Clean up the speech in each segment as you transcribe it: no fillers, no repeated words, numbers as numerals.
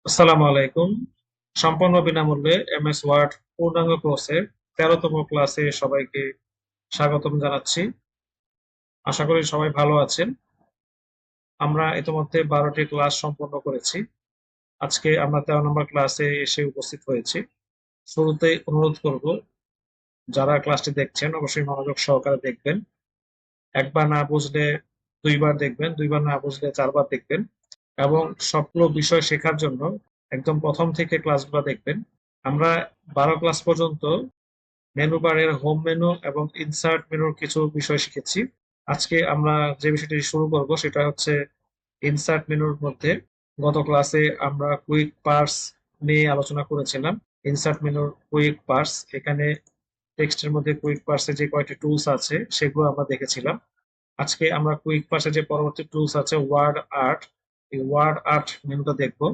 আসসালামু আলাইকুম। সম্পূর্ণ বিনামূল্যে এমএস ওয়ার্ড পূর্ণাঙ্গ কোর্সের ১৩তম ক্লাসে সবাইকে স্বাগতম জানাচ্ছি। আশা করি সবাই ভালো আছেন। আমরা ইতিমধ্যে ১২টি ক্লাস সম্পন্ন করেছি। আজকে আমরা ১৩ নম্বর ক্লাসে এসে উপস্থিত হয়েছি। শুরুতেই অনুরোধ করব, যারা ক্লাসটি দেখছেন অবশ্যই মনোযোগ সহকারে দেখবেন। একবার না বুঝলে দুইবার দেখবেন, দুইবার না বুঝলে চারবার দেখবেন এবং সবগুলো বিষয় শেখার জন্য একদম প্রথম থেকে ক্লাসগুলো দেখবেন। আমরা ১২ ক্লাস পর্যন্ত মেনু বারের হোম মেনু এবং ইনসার্ট মেনুর কিছু বিষয় শিখেছি। আজকে আমরা যে বিষয়টি শুরু করব সেটা হচ্ছে ইনসার্ট মেনুর মধ্যে। গত ক্লাসে আমরা কুইক পার্স নিয়ে আলোচনা করেছিলাম। ইনসার্ট মেনুর কুইক পার্স, এখানে টেক্সটের মধ্যে কুইক পার্সে যে কয়টি টুলস আছে সেগুলো আমরা দেখেছিলাম। আজকে আমরা কুইক পার্সে যে পরবর্তী টুলস আছে ওয়ার্ড আর্ট, এই ওয়ার্ড আর্ট মেনুটা দেখবো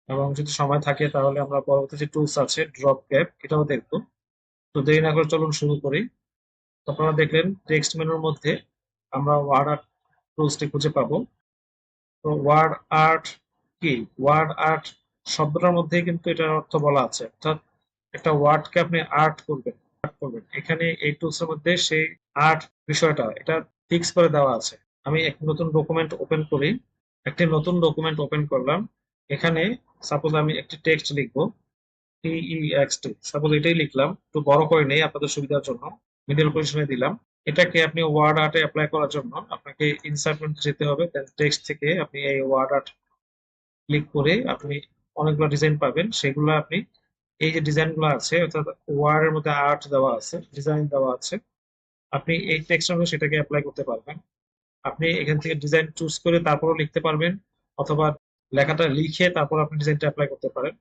এবং যদি সময় থাকে তাহলে আমরা পরবর্তী যে টুলস আছে ড্রপ ক্যাপ, এটাও দেখবো। তো দেরি না করে চলুন শুরু করি। তো আপনারা দেখলেন টেক্সট মেনুর মধ্যে আমরা ওয়ার্ড আর্ট টুলসটি খুঁজে পাবো। তো ওয়ার্ড আর্ট কি? ওয়ার্ড আর্ট শব্দটার মধ্যেই কিন্তু এটার অর্থ বলা আছে, অর্থাৎ একটা ওয়ার্ডকে আপনি আর্ট করবেন। এখানে এই টুলস এর মধ্যে সেই আর্ট বিষয়টা এটা ফিক্স করে দেওয়া আছে। আমি একটি নতুন ডকুমেন্ট ওপেন করি। একটি নতুন ডকুমেন্ট ওপেন করলাম। এখানে সাপোজ আমি একটি টেক্সট লিখবো, টেক্সট, সাপোজ এটাই লিখলাম, একটু বড় করে নেই আপনাদের সুবিধার জন্য, মিডল পজিশনে দিলাম। এটাকে আপনি ওয়ার্ড আর্টে অ্যাপ্লাই করার জন্য আপনাকে ইনসার্ট মেনুতে যেতে হবে, দেন টেক্সট থেকে আপনি এই ওয়ার্ড আর্ট ক্লিক করে আপনি অনেকগুলো ডিজাইন পাবেন। সেগুলো আপনি এই যে ডিজাইনগুলো আছে, অর্থাৎ ওয়ার্ডের মধ্যে আর্ট দেওয়া আছে, ডিজাইন দেওয়া আছে, আপনি এই টেক্সটের মধ্যে সেটাকে অ্যাপ্লাই করতে পারবেন। আপনি এখান থেকে ডিজাইন চুজ করে তারপরও লিখতে পারবেন, অথবা লেখাটা লিখে তারপর আপনি ডিজাইনটা অ্যাপ্লাই করতে পারেন।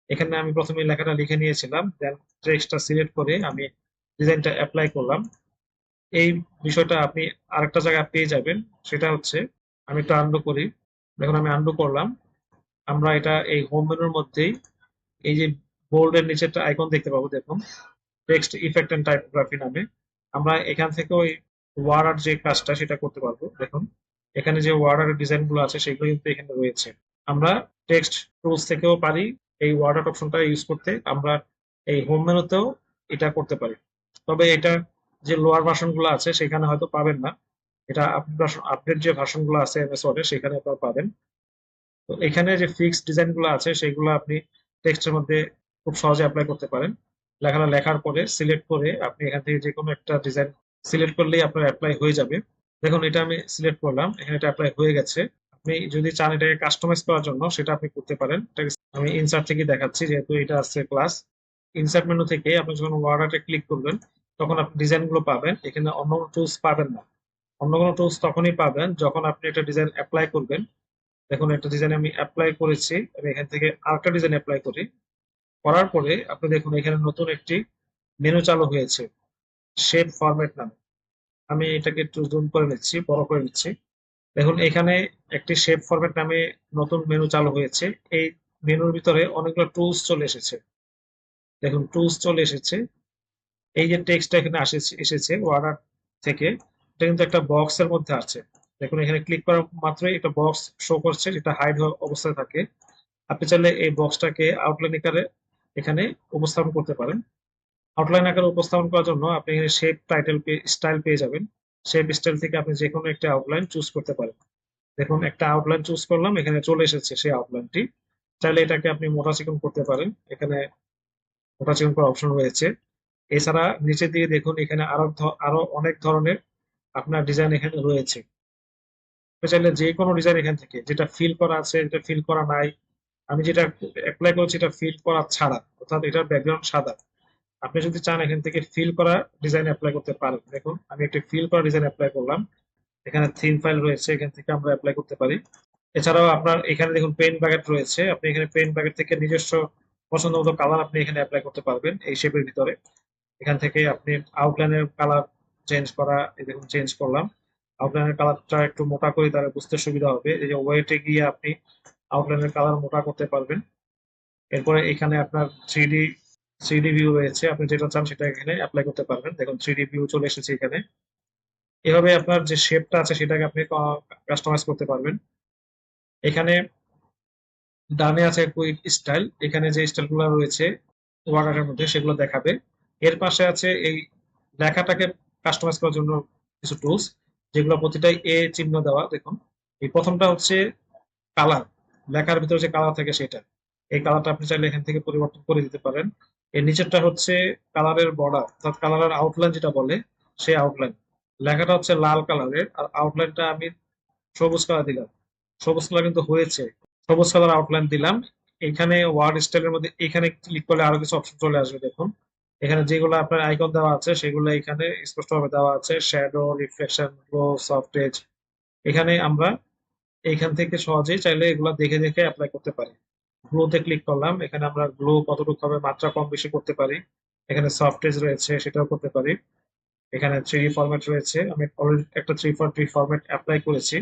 এখানে আমি প্রথমে লেখাটা লিখে নিয়েছিলাম, দেন টেক্সটটা সিলেক্ট করে আমি ডিজাইনটা অ্যাপ্লাই করলাম। এই বিষয়টা আপনি আরেকটা জায়গায় পেয়ে যাবেন, সেটা হচ্ছে, আমি একটু আন্ডু করি। দেখুন আমি আন্ডু করলাম। আমরা এটা এই হোম মেনুর মধ্যেই এই যে বোল্ডের নিচে একটা আইকন দেখতে পাবো, দেখুন টেক্সট ইফেক্ট এন্ড টাইপোগ্রাফি নামে। আমরা এখান থেকে ওই ওয়ার্ড আর্ট যে কাজটা সেটা করতে পারবো। দেখুন এখানে যে ওয়ার্ড আর্ট ডিজাইন গুলো আছে সেগুলো কিন্তু এখানে রয়েছে। আমরা টেক্সট টুলস থেকেও পারি এই ওয়ার্ড আর্ট অপশনটা ইউজ করতে। আমরা এই হোম মেনুতেও এটা করতে পারি। তবে এটা যে লোয়ার ভার্সন গুলো আছে সেখানে হয়তো পাবেন না। এটা আপডেট যে ভার্সন গুলো আছে এমএস ওয়ার্ডে সেখানে আপনারা পাবেন। তো এখানে যে ফিক্সড ডিজাইন গুলো আছে সেগুলো আপনি টেক্সটের মধ্যে খুব সহজে অ্যাপ্লাই করতে পারেন। লেখাটা লেখার পরে সিলেক্ট করে আপনি এখান থেকে যে কোনো একটা ডিজাইন সিলেক্ট করলেই আপনার অ্যাপ্লাই হয়ে যাবে। দেখুন এটা আমি সিলেক্ট করলাম, এখানে এটা অ্যাপ্লাই হয়ে গেছে। আপনি যদি চান এটাকে কাস্টমাইজ করার জন্য সেটা আপনি করতে পারেন। আমি ইনসার্ট থেকে দেখাচ্ছি, যেহেতু এটা আছে ক্লাস। ইনসার্ট মেনু থেকে আপনি যখন ওয়ার্ড আর্টে ক্লিক করবেন তখন আপনি ডিজাইন গুলো পাবেন, এখানে অন্য কোনো টুলস পাবেন না। অন্য কোনো টুলস তখনই পাবেন যখন আপনি একটা ডিজাইন অ্যাপ্লাই করবেন। দেখুন একটা ডিজাইন আমি অ্যাপ্লাই করেছি, আমি এখান থেকে আরেকটা ডিজাইন অ্যাপ্লাই করি। করার পরে আপনি দেখুন এখানে নতুন একটি মেনু চালু হয়েছে, শেপ ফরম্যাট নামে। আমি এটাকে একটু জুম করে নিচ্ছি, বড় করে নিচ্ছি। দেখুন এখানে একটি শেপ ফরম্যাট নামে নতুন মেনু চালু হয়েছে। এই মেনুর ভিতরে অনেকগুলো টুলস চলে এসেছে। দেখুন টুলস চলে এসেছে। এই যে টেক্সটটা এখানে এসেছে ওয়ার্ডার থেকে, এটা কিন্তু একটা বক্সের মধ্যে আছে। দেখুন এখানে ক্লিক করা মাত্রই একটা বক্স শো করছে, যেটা হাইড অবস্থায় থাকে। আপনি চাইলে এই বক্সটাকে আউটলাইন আকারে এখানে উপস্থাপন করতে পারেন। আউটলাইন আকারে উপস্থাপন করার জন্য আপনি এখানে শেপ স্টাইল পেয়ে যাবেন। শেপ স্টাইল থেকে আপনি যে কোনো একটা আউটলাইন চুজ করতে পারেন। দেখুন একটা আউটলাইন চুজ করলাম, এখানে চলে এসেছে সেই আউটলাইনটি। চাইলে এটাকে আপনি মোটা চিকন করতে পারেন, এখানে মোটা চিকন করার অপশন রয়েছে। এছাড়া নিচের দিকে দেখুন এখানে আরো অনেক ধরনের আপনার ডিজাইন এখানে রয়েছে। আপনি চাইলে যে কোনো ডিজাইন এখান থেকে, যেটা ফিল করা আছে, যেটা ফিল করা নাই। আমি যেটা অ্যাপ্লাই করেছি এটা ফিল করা ছাড়া, অর্থাৎ এটার ব্যাকগ্রাউন্ড সাদা। আপনি যদি চান এখান থেকে ফিল করা ডিজাইন অ্যাপ্লাই করতে পারেন। দেখুন আমি একটা ফিল করা ডিজাইন অ্যাপ্লাই করলাম, এখানে থিম ফাইল রয়েছে, এখান থেকে আমরা অ্যাপ্লাই করতে পারি। এছাড়াও আপনার এখানে দেখুন পেইন্ট বাকেট রয়েছে, আপনি এখানে পেইন্ট বাকেট থেকে নিজস্ব পছন্দ মতো কালার আপনি এখানে অ্যাপ্লাই করতে পারবেন এই শেপের ভিতরে। এখান থেকে আপনি আউটলাইনের কালার চেঞ্জ করা, এই দেখুন চেঞ্জ করলাম। আউটলাইনের কালারটা একটু মোটা করে তাহলে বুঝতে সুবিধা হবে। এই যে ওয়েটে গিয়ে আপনি আউটলাইনের কালার মোটা করতে পারবেন। এরপরে এখানে আপনার থ্রি ডি ভিউ রয়েছে, আপনি যেটা চান সেটা এখানে অ্যাপ্লাই করতে পারবেন। দেখুন থ্রি ডি ভিউ চলে এসেছে এখানে। এভাবে আপনার যে শেপটা আছে সেটাকে আপনি কাস্টমাইজ করতে পারবেন। এখানে ডানে আছে কুইক স্টাইল, এখানে যে স্টাইলগুলো রয়েছে ওয়ার্ডারের মধ্যে সেগুলো দেখাবে। এর পাশে আছে এই লেখাটাকে কাস্টমাইজ করার জন্য কিছু টুলস, যেগুলো প্রতিটাই এ চিহ্ন দেওয়া। দেখুন, এই প্রথমটা হচ্ছে কালার, লেখার ভিতরে যে কালার থাকে সেটা, এই কালারটা আপনি চাইলে এখান থেকে পরিবর্তন করে দিতে পারেন। এর নিচেরটা হচ্ছে কালারের বর্ডার, অর্থাৎ কালারের আউটলাইন যেটা বলে, সেই আউটলাইন। লেখাটা হচ্ছে লাল কালারের আর আউটলাইনটা আমি সবুজ কালার দিলাম। সবুজ কালার কিন্তু হয়েছে, সবুজ কালার আউটলাইন দিলাম। এখানে ওয়ার্ড স্টাইলের মধ্যে এখানে ক্লিক করলে আরো কিছু অপশন চলে আসবে। দেখুন, এখানে যেগুলো আপনার আইকন দেওয়া আছে সেগুলো এখানে স্পষ্টভাবে দেওয়া আছে, shadow, reflection, glow, soft edge. এখানে আমরা এইখান থেকে সহজেই চাইলে এগুলো দেখে দেখে অ্যাপ্লাই করতে পারি। গ্লোতে ক্লিক করলাম, এখানে আমরা গ্লো কতটুকু হবে মাত্রা কম বেশি করতে পারি। এখানে সফট এজ রয়েছে, সেটাও করতে পারি। এখানে 3D ফরম্যাট রয়েছে, আমি অলরেডি একটা 343 ফরম্যাট অ্যাপ্লাই করেছি,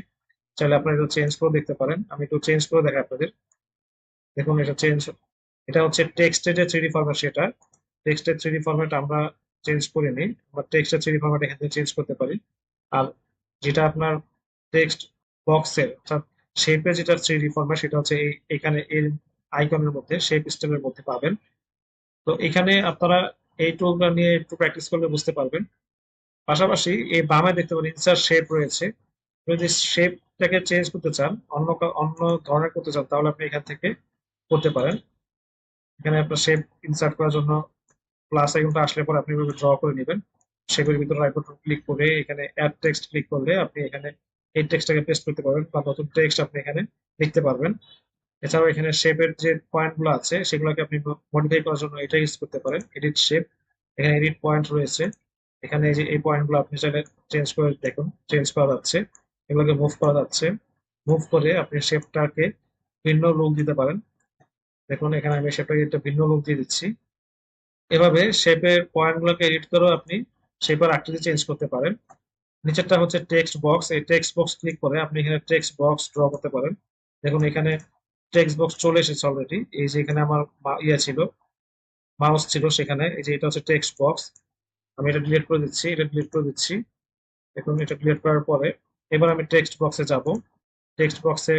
চাইলে আপনারা এটা চেঞ্জ করে দেখতে পারেন। আমি একটু চেঞ্জ করে দেখাই আপনাদের। দেখুন, এটা চেঞ্জ, এটা হচ্ছে টেক্সটের যে 3D ফরম্যাট, সেটা টেক্সটের 3D ফরম্যাট আমরা চেঞ্জ করে নিই। আমরা টেক্সটের 3D ফরম্যাট এখান থেকে চেঞ্জ করতে পারি। আর যেটা আপনার টেক্সট বক্সের অর্থাৎ শেপে যেটা 3D ফরম্যাট, সেটা হচ্ছে এখানে এর আইকনের মধ্যে শেপ স্টাইলের মধ্যে পাবেন। তো এখানে আপনারা এই টুলটা নিয়ে একটু প্র্যাকটিস করলে বুঝতে পারবেন। পাশাপাশি এই বামে দেখতে পারেন ইনসার্ট শেপ রয়েছে। যদি শেপটাকে চেঞ্জ করতে চান, অন্য ধরনের করতে চান, তাহলে আপনি এখান থেকে করতে পারেন। এখানে আপনার শেপ ইনসার্ট করার জন্য প্লাস আইকনটা আসলে পরে আপনি এভাবে ড্র করে নেবেন। শেপের ভিতরে রাইট বাটন ক্লিক করে এখানে অ্যাড টেক্সট ক্লিক করলে আপনি এখানে এই টেক্সটটাকে পেস্ট করতে পারবেন বা নতুন টেক্সট আপনি এখানে লিখতে পারবেন। এছাড়াও এখানে শেপের যে পয়েন্ট গুলো আছে সেগুলোকে আপনি মডিফাই করার জন্য এটা ইউজ করতে পারেন, এডিট শেপ। এখানে এডিট পয়েন্ট রয়েছে, এখানে এই যে এই পয়েন্ট গুলো আপনি চাইলে চেঞ্জ করে দেখুন, চেঞ্জ করা যাচ্ছে, এগুলোকে মুভ করা যাচ্ছে। মুভ করে আপনি শেপটাকে ভিন্ন লুক দিতে পারেন। দেখুন, এখানে আমি শেপটাকে একটা ভিন্ন লুক দিয়ে দিচ্ছি। এভাবে শেপের পয়েন্ট গুলোকে এডিট করেও আপনি শেপের আকৃতি চেঞ্জ করতে পারেন। নিচেরটা হচ্ছে টেক্সট বক্স, এই টেক্সট বক্স ক্লিক করে আপনি এখানে টেক্সট বক্স ড্র করতে পারেন। দেখুন, এখানে টেক্সট বক্স চলে এসেছে অলরেডি। এই যে এখানে আমার ইয়ে ছিল, মাউস ছিল সেখানে, এই যে এটা হচ্ছে টেক্সট বক্স। আমি এটা ডিলিট করে দিচ্ছি, এটা ডিলিট করে দিচ্ছি। দেখুন, এটা ডিলিট করার পরে এবার আমি টেক্সট বক্সে যাব। টেক্সট বক্সে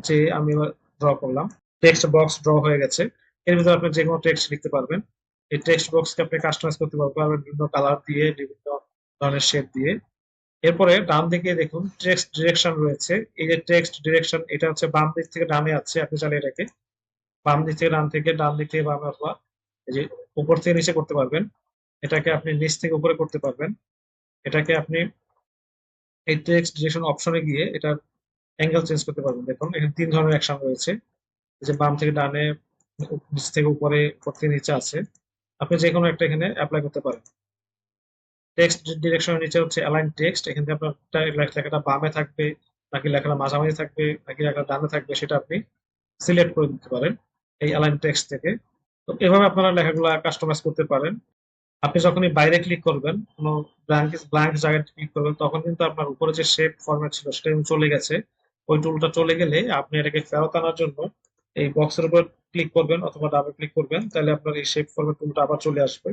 যে আমি এবার ড্র করলাম, টেক্সট বক্স ড্র হয়ে গেছে। এর ভিতরে আপনি যে কোনো টেক্সট লিখতে পারবেন। এই টেক্সট বক্সকে আপনি কাস্টমাইজ করতে পারবেন বিভিন্ন কালার দিয়ে, বিভিন্ন ধরনের শেপ দিয়ে। এরপরে ডান দিকে দেখুন টেক্সট ডিরেকশন রয়েছে। এই যে টেক্সট ডিরেকশন, এটা হচ্ছে বাম দিক থেকে ডানে আছে। আপনি চাইলে এটাকে বাম দিক থেকে ডান থেকে, ডান দিক থেকে বামে, অথবা এই যে উপর থেকে নিচে করতে পারবেন। এটাকে আপনি নিচ থেকে উপরে করতে পারবেন। এটাকে আপনি এই টেক্সট ডিরেকশন অপশনে গিয়ে এটা অ্যাঙ্গেল চেঞ্জ করতে পারবেন। দেখুন, এখানে 3 ধরনের অ্যাকশন রয়েছে, এই যে বাম থেকে ডানে, নিচ থেকে উপরে, উপর থেকে নিচে আছে। আপনি যে কোনো একটা এখানে অ্যাপ্লাই করতে পারেন। টেক্সট ডিরেকশনের নিচে হচ্ছে অ্যালাইন টেক্সট, এখান থেকে আপনার লেখাটা বামে থাকবে নাকি লেখাটা মাঝামাঝি থাকবে নাকি লেখাটা ডানে থাকবে সেটা আপনি সিলেক্ট করে দিতে পারেন এই অ্যালাইন টেক্সট থেকে। তো এভাবে আপনারা লেখাগুলো কাস্টমাইজ করতে পারেন। আপনি যখনই বাইরে ক্লিক করবেন, কোনো ব্ল্যাঙ্ক ব্ল্যাঙ্ক জায়গায় ক্লিক করবেন, তখন কিন্তু আপনার উপরে যে শেপ ফরম্যাট ছিল সেটা কিন্তু চলে গেছে। ওই টুলটা চলে গেলে আপনি এটাকে ফেরত আনার জন্য এই বক্সের উপর ক্লিক করবেন অথবা ডাবল ক্লিক করবেন, তাহলে আপনার এই শেপ ফরম্যাট টুলটা আবার চলে আসবে।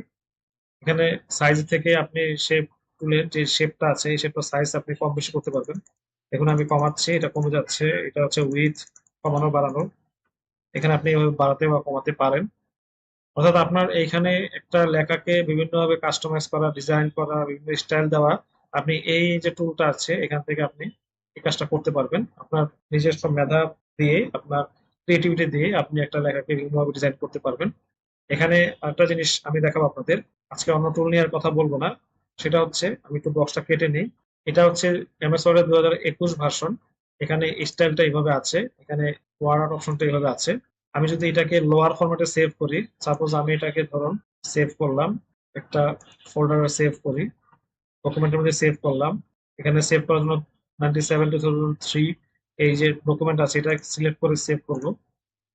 এখানে সাইজ থেকে আপনি শেপ টুলের যে শেপটা আছে এই শেপটা সাইজ আপনি কম বেশি করতে পারবেন। এখন আমি কমাচ্ছি, এটা কমে যাচ্ছে। এটা হচ্ছে উইথ, কমানো বাড়ানো। এখানে আপনি এভাবে বাড়াতে বা কমাতে পারেন। অর্থাৎ আপনার এইখানে একটা লেখাকে বিভিন্নভাবে কাস্টমাইজ করা, ডিজাইন করা, বিভিন্ন স্টাইল দেওয়া, আপনি এই যে টুলটা আছে এখান থেকে আপনি এই কাজটা করতে পারবেন। আপনার নিজস্ব মেধা দিয়ে, আপনার ক্রিয়েটিভিটি দিয়ে আপনি একটা লেখাকে বিভিন্নভাবে ডিজাইন করতে পারবেন। এখানে একটা জিনিস আমি দেখাবো আপনাদের। আজকে অন্য টুল নিয়ে আর কথা বলবো না। সেটা হচ্ছে, আমি একটু বক্সটা কেটে নিই। এটা হচ্ছে এমএস ওয়ার্ডের 2021 ভার্সন। এখানে স্টাইলটা এইভাবে আছে, এখানে ওয়ার্ড অপশনটা এইভাবে আছে। আমি যদি এটাকে লোয়ার ফরম্যাটে সেভ করি, সাপোজ আমি এটাকে ধরুন সেভ করলাম, একটা ফোল্ডারে সেভ করি, ডকুমেন্টের মধ্যে সেভ করলাম। এখানে সেভ করার জন্য 97/2003 এই যে ডকুমেন্ট আছে এটা সিলেক্ট করে সেভ করব।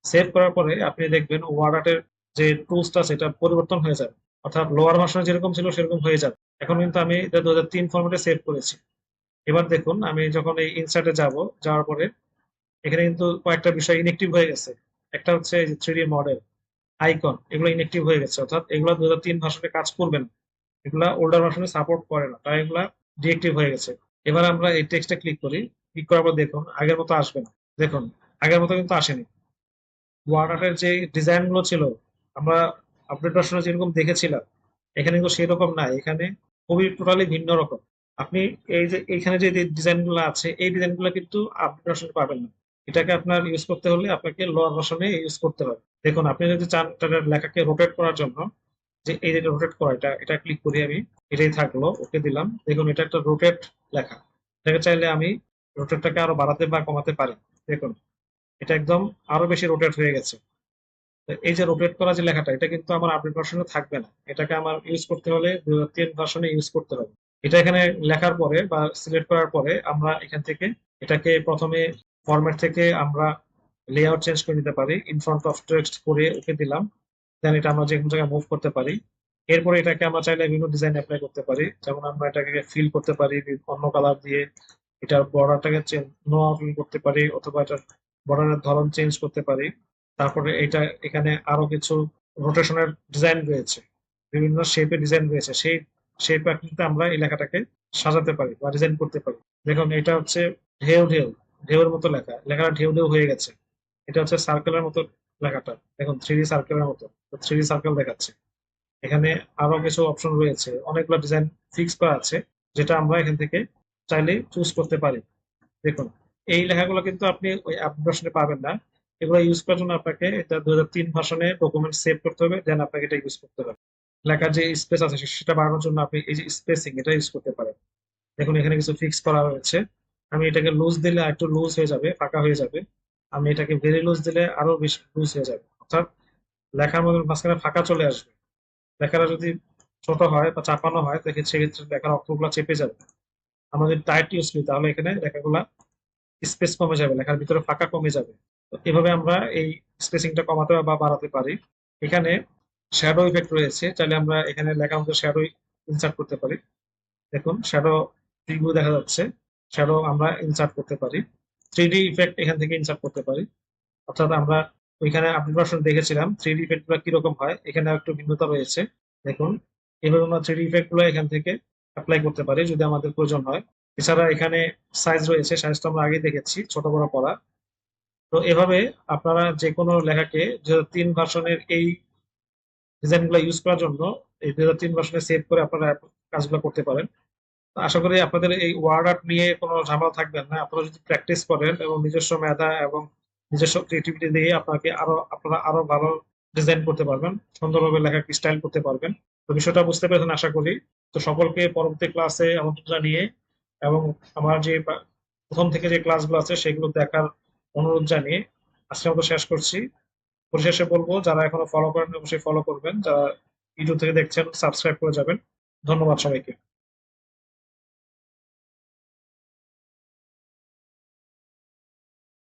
সেভ করার পরে আপনি দেখবেন ওয়ার্ডারের যে টুলসটা সেটা পরিবর্তন হয়ে যাবে, অর্থাৎ লোয়ার ভার্সনে যেরকম ছিল সেরকম হয়ে যাবে। এখন কিন্তু আমি এটা 2003 ফরম্যাটে সেভ করেছি। এবার দেখুন, আমি যখন এই ইনসার্টে যাব, যাওয়ার পরে এখানে কিন্তু কয়েকটা বিষয় ইনএক্টিভ হয়ে গেছে। একটা হচ্ছে এই যে 3D মডেল, আইকন, এগুলো ইনএক্টিভ হয়ে গেছে, অর্থাৎ এগুলো 2003 ভার্সনে কাজ করবে না। এগুলা ওল্ডার ভার্সনে সাপোর্ট করে না, তাই এগুলা ডিএক্টিভ হয়ে গেছে। এবার আমরা এই টেক্সটে ক্লিক করি, ক্লিক করার পর দেখুন আগের মতো আসবে না। দেখুন, আগের মতো কিন্তু আসেনি। ওয়ার্ড আর্টের যে ডিজাইন গুলো ছিল আমরা আপডেট ভার্সনে যেরকম দেখেছিলাম, এখানে কিন্তু সেরকম না। এখানে খুবই টোটালি ভিন্ন রকম। আপনি এই যে এখানে যে ডিজাইন গুলো আছে এই ডিজাইন গুলো কিন্তু আপডেট ভার্সনে পাবেন না। এটাকে আপনার ইউজ করতে হলে আপনাকে লোয়ার ভার্সনে ইউজ করতে হবে। দেখুন, আপনি যদি চান তাহলে লেখাকে রোটেট করার জন্য, যে এই যে রোটেট করা, এটা এটা ক্লিক করি আমি, এটাই থাকলো, ওকে দিলাম। দেখুন, এটা একটা রোটেট লেখা। এটাকে চাইলে আমি রোটেটটাকে আরো বাড়াতে বা কমাতে পারি। দেখুন, এটা একদম আরো বেশি রোটেট হয়ে গেছে। তো এই যে রোটেট করা যে লেখাটা, এটা কিন্তু আমার আপডেট ভার্সনে থাকবে না। এটাকে আমার ইউজ করতে হলে 2003 ভার্সনে ইউজ করতে হবে। এটা এখানে লেখার পরে বা সিলেক্ট করার পরে আমরা এখান থেকে এটাকে প্রথমে ফরম্যাট থেকে আমরা লেআউট চেঞ্জ করে নিতে পারি। ইন ফ্রন্ট অফ টেক্সট করে ওকে দিলাম। দেন এটা আমরা যে কোনো জায়গায় মুভ করতে পারি। এরপরে এটাকে আমরা চাইলে বিভিন্ন ডিজাইন অ্যাপ্লাই করতে পারি। যেমন আমরা এটাকে ফিল করতে পারি অন্য কালার দিয়ে। এটার বর্ডারটাকে নো আউটলাইন করতে পারি, অথবা এটার বর্ডারের ধরন চেঞ্জ করতে পারি। তারপরে এটা এখানে আরো কিছু রোটেশনের ডিজাইন রয়েছে, বিভিন্ন শেপের ডিজাইন রয়েছে। সেই শেপ আকৃতিতে আমরা এই লেখাটাকে সাজাতে পারি বা ডিজাইন করতে পারি। দেখুন, এটা হচ্ছে ঢেউ ঢেউ, ঢেউয়ের মতো লেখা, লেখাটা ঢেউ ঢেউ হয়ে গেছে। এটা হচ্ছে সার্কেলের মতো লেখাটা, দেখুন 3D সার্কেলের মতো, 3D সার্কেল দেখাচ্ছে। এখানে আরো কিছু অপশন রয়েছে, অনেকগুলো ডিজাইন ফিক্স করা আছে, যেটা আমরা এখান থেকে চাইলে চুজ করতে পারি। দেখুন, এই লেখাগুলো কিন্তু আপনি ওই অ্যাপ ভার্সনে পাবেন না। এগুলো ইউজ করার জন্য আপনাকে এটা 2003 ভার্সনে ডকুমেন্ট সেভ করতে হবে, দেন আপনাকে এটা ইউজ করতে হবে। লেখার যে স্পেস আছে সেটা বাড়ানোর জন্য আপনি এই যে স্পেসিং, এটা ইউজ করতে পারেন। দেখুন, এখানে কিছু ফিক্স করা হয়েছে। আমি এটাকে লুজ দিলে একটু লুজ হয়ে যাবে, ফাঁকা হয়ে যাবে। আমি এটাকে ভেরি লুজ দিলে আরো বেশি লুজ হয়ে যাবে, অর্থাৎ লেখার মধ্যে মাঝখানে ফাঁকা চলে আসবে। লেখাটা যদি ছোট হয় বা চাপানো হয় সেক্ষেত্রে লেখার অক্ষরগুলো চেপে যাবে। আমরা যদি টাইট ইউজ করি তাহলে এখানে লেখাগুলা স্পেস কমে যাবে, লেখার ভিতরে ফাঁকা কমে যাবে। তো এভাবে আমরা এই স্পেসিংটা কমাতে বা বাড়াতে পারি। এখানে শ্যাডো ইফেক্ট রয়েছে, চাইলে আমরা এখানে লেখার মধ্যে শ্যাডো ইনসার্ট করতে পারি। দেখুন, শ্যাডো প্রিভিউ দেখা যাচ্ছে। শ্যাডো আমরা ইনসার্ট করতে পারি। 3D ইফেক্ট এখান থেকে ইনসার্ট করতে পারি। অর্থাৎ আমরা ওইখানে আপডেট ভার্সন দেখেছিলাম 3D ইফেক্ট গুলো কিরকম হয়, এখানে একটু ভিন্নতা রয়েছে। দেখুন, এভাবে আমরা 3D ইফেক্ট গুলো এখান থেকে অ্যাপ্লাই করতে পারি যদি আমাদের প্রয়োজন হয়। এছাড়া এখানে সাইজ রয়েছে, সাইজটা আমরা আগে দেখেছি, ছোট বড় করা। তো এভাবে আপনারা যে কোনো লেখাকে 2003 ভার্সনের এই ডিজাইন গুলো ইউজ করার জন্য এই 2003 ভার্সনে সেভ করে আপনারা কাজগুলো করতে পারেন। তো আশা করি আপনাদের এই ওয়ার্ড আর্ট নিয়ে কোনো ঝামেলা থাকবে না। আপনারা যদি প্র্যাকটিস করেন এবং নিজস্ব মেধা এবং নিজস্ব ক্রিয়েটিভিটি দিয়ে আপনারা আরো ভালো ডিজাইন করতে পারবেন, সুন্দরভাবে লেখা স্টাইল করতে পারবেন। তো বিষয়টা বুঝতে পেরেছেন আশা করি। তো সকলকে পরবর্তী ক্লাসে আমন্ত্রণ জানিয়ে এবং আমার যে প্রথম থেকে যে ক্লাসগুলো আছে সেগুলো দেখার অনুরোধ জানিয়ে আজকের মতো শেষ করছি। পরিশেষে বলবো, যারা এখনো ফলো করেন অবশ্যই ফলো করবেন, যারা ইউটিউব থেকে দেখছেন সাবস্ক্রাইব করে যাবেন। ধন্যবাদ সবাইকে।